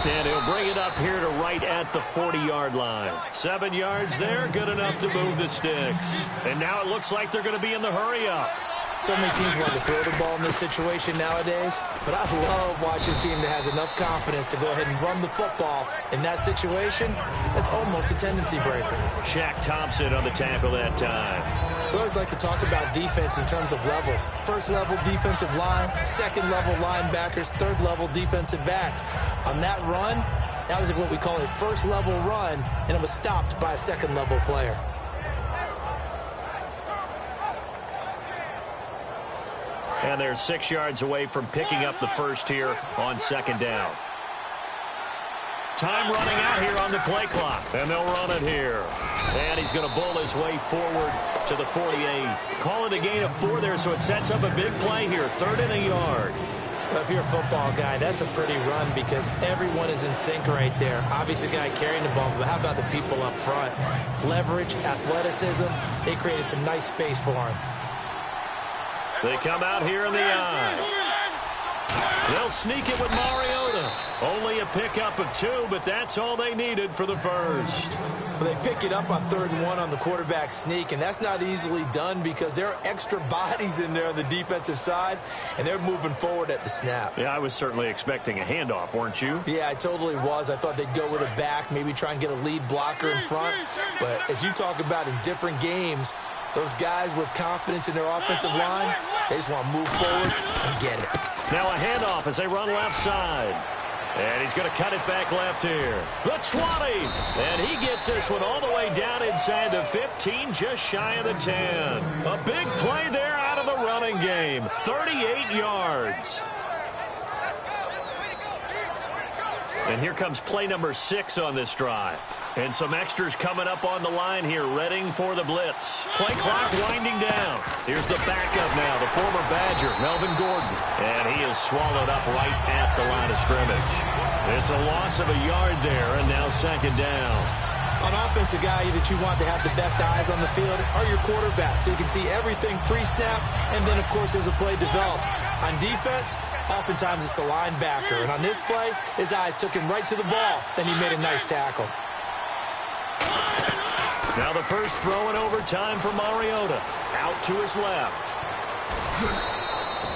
And he'll bring it up here to right at the 40-yard line. 7 yards there, good enough to move the sticks. And now it looks like they're going to be in the hurry-up. So many teams want to throw the ball in this situation nowadays, but I love watching a team that has enough confidence to go ahead and run the football. In that situation, that's almost a tendency breaker. Shaq Thompson on the tackle that time. We always like to talk about defense in terms of levels. First level defensive line, second level linebackers, third level defensive backs. On that run, that was what we call a first level run, and it was stopped by a second level player. And they're 6 yards away from picking up the first here on second down. Time running out here on the play clock. And they'll run it here. And he's going to bull his way forward to the 48. Call it a gain of 4 there, so it sets up a big play here. 3rd and a yard. Well, if you're a football guy, that's a pretty run because everyone is in sync right there. Obviously, the guy carrying the ball, but how about the people up front? Leverage, athleticism, they created some nice space for him. They come out here in the eye. They'll sneak it with Mariota. Only a pickup of 2, but that's all they needed for the first. Well, they pick it up on 3rd and 1 on the quarterback sneak, and that's not easily done because there are extra bodies in there on the defensive side, and they're moving forward at the snap. Yeah, I was certainly expecting a handoff, weren't you? Yeah, I totally was. I thought they'd go with a back, maybe try and get a lead blocker in front. But as you talk about in different games, those guys with confidence in their offensive line, they just want to move forward and get it. Now a handoff as they run left side. And he's going to cut it back left here. The 20. And he gets this one all the way down inside the 15, just shy of the 10. A big play there out of the running game. 38 yards. And here comes play number 6 on this drive. And some extras coming up on the line here, readying for the blitz. Play clock winding down. Here's the backup now, the former Badger, Melvin Gordon. And he is swallowed up right at the line of scrimmage. It's a loss of a yard there, and now second down. On offense, the guy that you want to have the best eyes on the field are your quarterbacks. So you can see everything pre-snap, and then, of course, as the play develops. On defense, oftentimes it's the linebacker. And on this play, his eyes took him right to the ball. Then he made a nice tackle. Now the first throw in overtime for Mariota. Out to his left.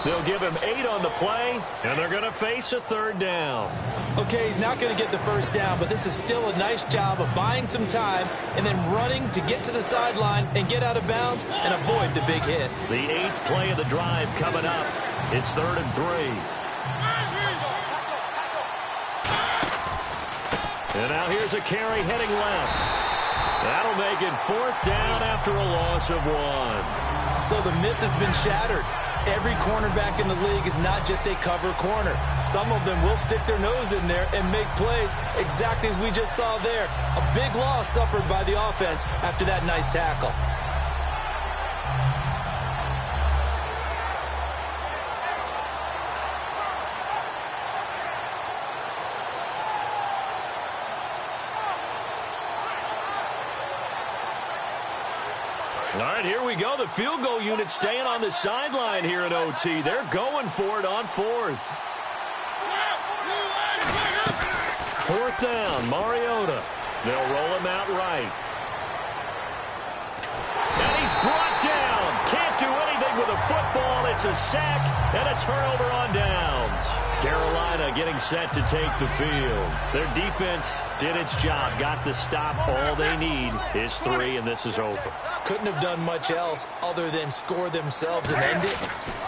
They'll give him 8 on the play, and they're going to face a 3rd down. Okay, he's not going to get the first down, but this is still a nice job of buying some time and then running to get to the sideline and get out of bounds and avoid the big hit. The 8th play of the drive coming up. It's 3rd and 3. And now here's a carry heading left. That'll make it 4th down after a loss of 1. So the myth has been shattered. Every cornerback in the league is not just a cover corner. Some of them will stick their nose in there and make plays exactly as we just saw there. A big loss suffered by the offense after that nice tackle. All right, here we go. The field goal unit staying on the sideline here at OT. They're going for it on 4th. 4th down, Mariota. They'll roll him out right. And he's brought down. Can't do anything with a football. It's a sack and a turnover on downs. Carolina getting set to take the field. Their defense did its job, got the stop. All they need is 3, and this is over. Couldn't have done much else other than score themselves and end it.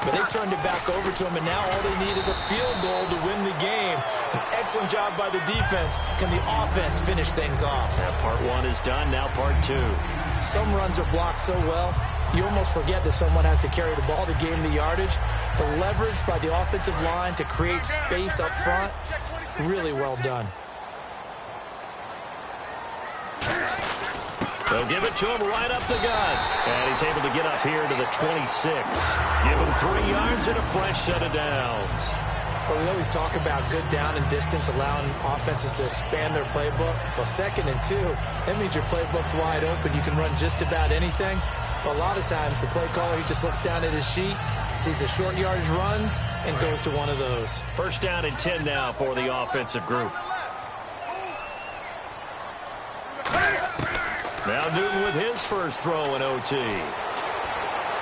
But they turned it back over to them, and now all they need is a field goal to win the game. An excellent job by the defense. Can the offense finish things off? Yeah, part 1 is done, now part 2. Some runs are blocked so well, you almost forget that someone has to carry the ball to gain the yardage. The leverage by the offensive line to create space up front, really well done. They'll give it to him right up the gut. And he's able to get up here to the 26. Give him 3 yards and a fresh set of downs. Well, we always talk about good down and distance, allowing offenses to expand their playbook. Well, 2nd and 2, that means your playbook's wide open. You can run just about anything. But a lot of times, the play caller, he just looks down at his sheet, sees the short yardage runs, and goes to one of those. First down and 10 now for the offensive group. Now Newton with his first throw in OT.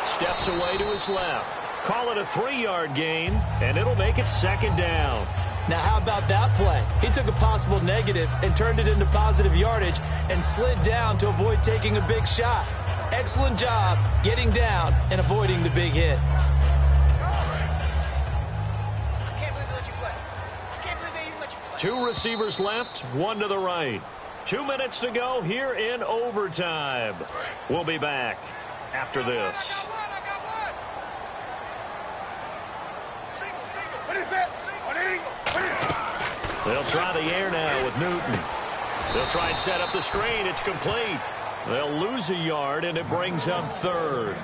Steps away to his left. Call it a 3-yard gain, and it'll make it 2nd down. Now, how about that play? He took a possible negative and turned it into positive yardage and slid down to avoid taking a big shot. Excellent job getting down and avoiding the big hit. I can't believe they let you play. I can't believe they even let you play. 2 receivers left, 1 to the right. 2 minutes to go here in overtime. We'll be back after this. I got one. Single. What is that? 180. What is it? They'll try the air now with Newton. They'll try and set up the screen. It's complete. They'll lose a yard, and it brings up 3rd.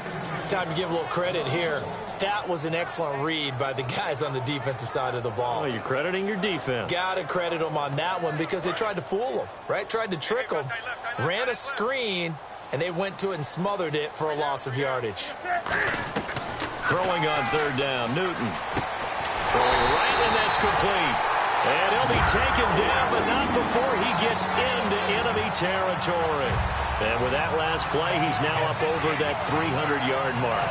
Time to give a little credit here. That was an excellent read by the guys on the defensive side of the ball. Oh, you're crediting your defense. Got to credit them on that one because they tried to fool them, right? Tried to trick them, ran a screen, and they went to it and smothered it for a loss of yardage. Throwing on 3rd down, Newton. Throwing right, and that's complete. And he'll be taken down, but not before he gets into enemy territory. And with that last play, he's now up over that 300-yard mark.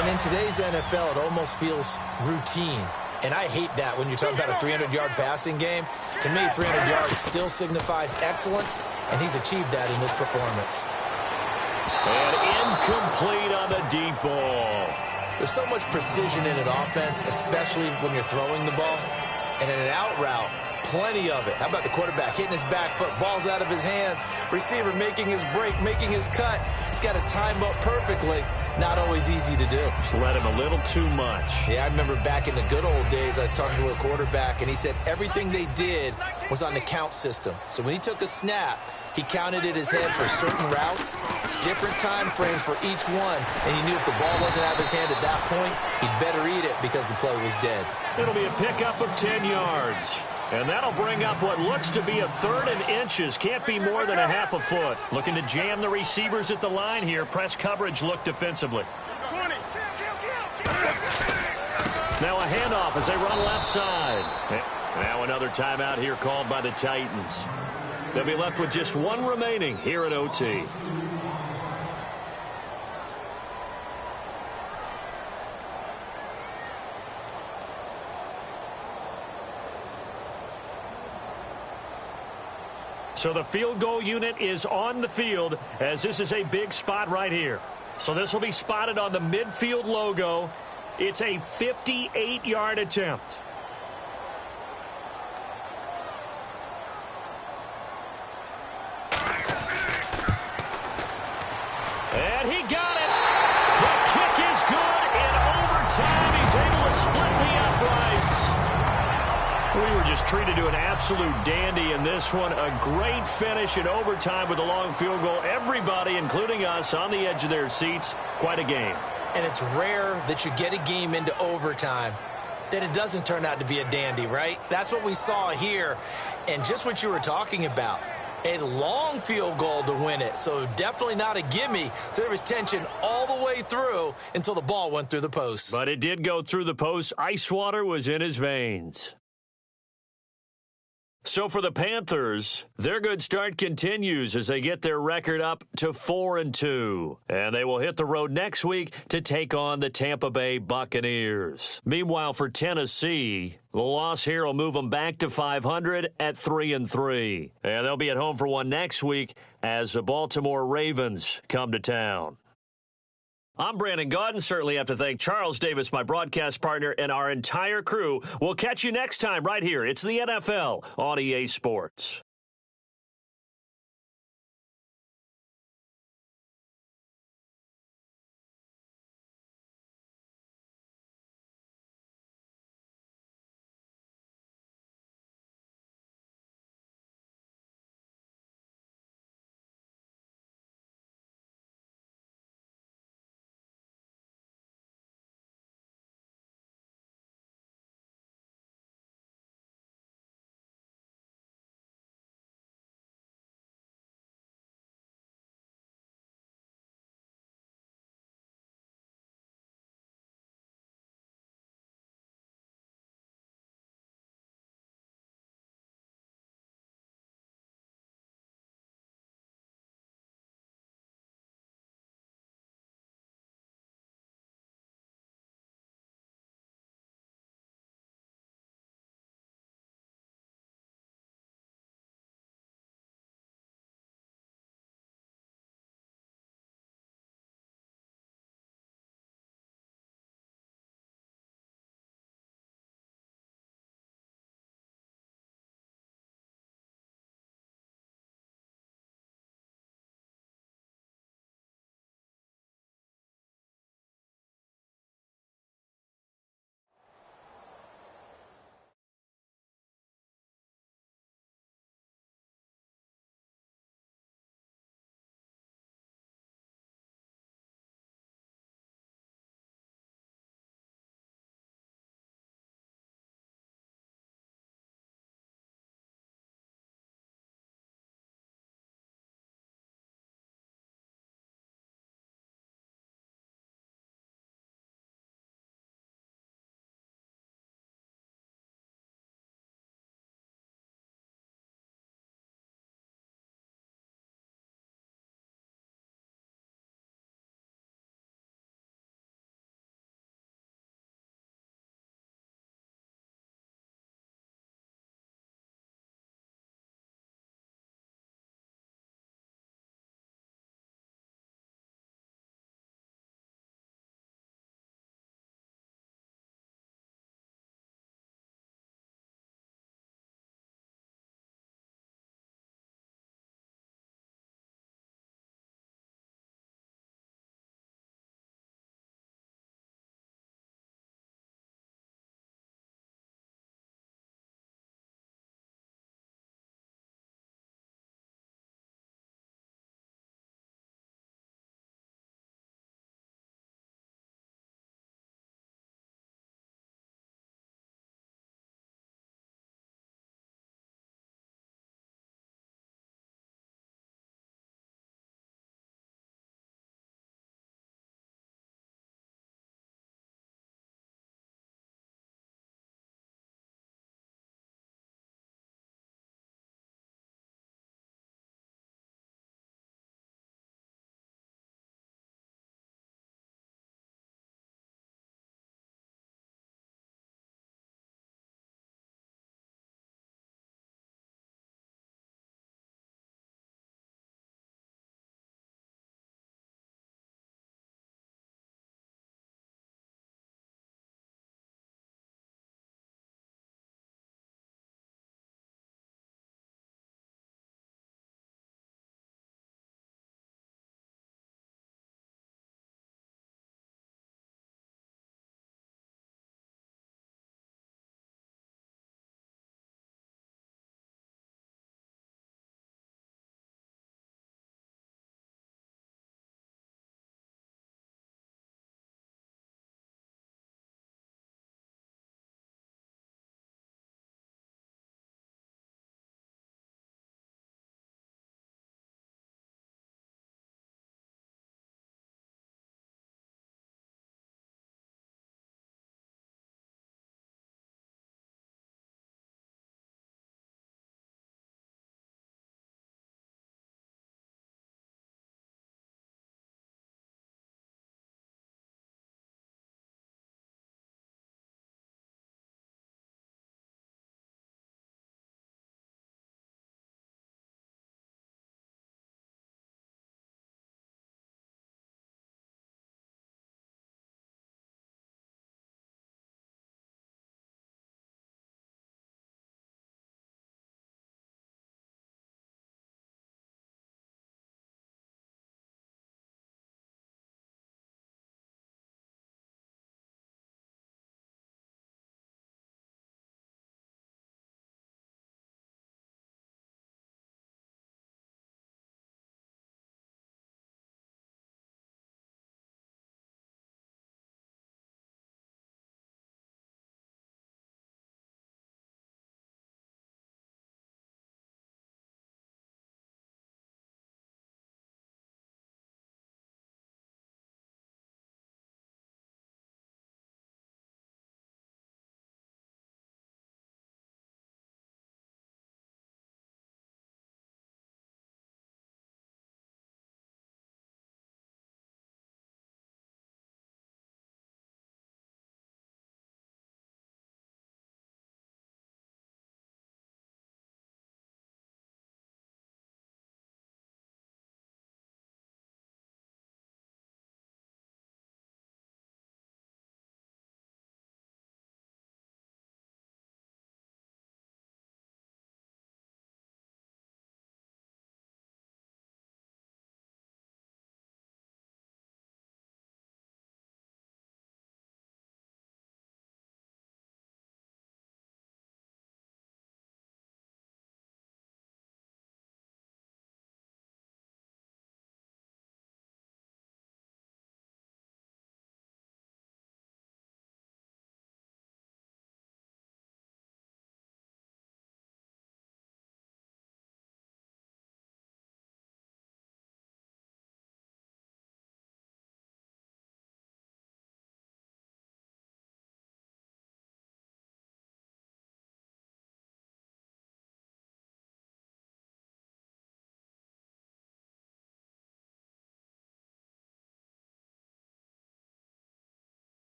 And in today's NFL, it almost feels routine. And I hate that when you talk about a 300-yard passing game. To me, 300 yards still signifies excellence, and he's achieved that in this performance. And incomplete on the deep ball. There's so much precision in an offense, especially when you're throwing the ball. And in an out route, plenty of it. How about the quarterback hitting his back foot, ball's out of his hands, receiver making his break, making his cut. He's got to time up perfectly. Not always easy to do. Just let him a little too much. Yeah, I remember back in the good old days, I was talking to a quarterback, and he said everything they did was on the count system. So when he took a snap, he counted in his head for certain routes, different time frames for each one, and he knew if the ball wasn't out of his hand at that point, he'd better eat it because the play was dead. It'll be a pickup of 10 yards. And that'll bring up what looks to be a 3rd and inches. Can't be more than a half a foot. Looking to jam the receivers at the line here. Press coverage look defensively. 20. Now a handoff as they run left side. Now another timeout here called by the Titans. They'll be left with just 1 remaining here at OT. So the field goal unit is on the field as this is a big spot right here. So this will be spotted on the midfield logo. It's a 58-yard attempt. And he got it. The kick is good in overtime. He's able to split the uprights. We were just treated to an absolute dandy in this one. A great finish in overtime with a long field goal. Everybody, including us, on the edge of their seats. Quite a game. And it's rare that you get a game into overtime that it doesn't turn out to be a dandy, right? That's what we saw here. And just what you were talking about. A long field goal to win it. So definitely not a gimme. So there was tension all the way through until the ball went through the post. But it did go through the post. Ice water was in his veins. So for the Panthers, their good start continues as they get their record up to 4-2. And they will hit the road next week to take on the Tampa Bay Buccaneers. Meanwhile, for Tennessee, the loss here will move them back to 500 at 3-3. And they'll be at home for one next week as the Baltimore Ravens come to town. I'm Brandon Gaudin. Certainly have to thank Charles Davis, my broadcast partner, and our entire crew. We'll catch you next time right here. It's the NFL on EA Sports.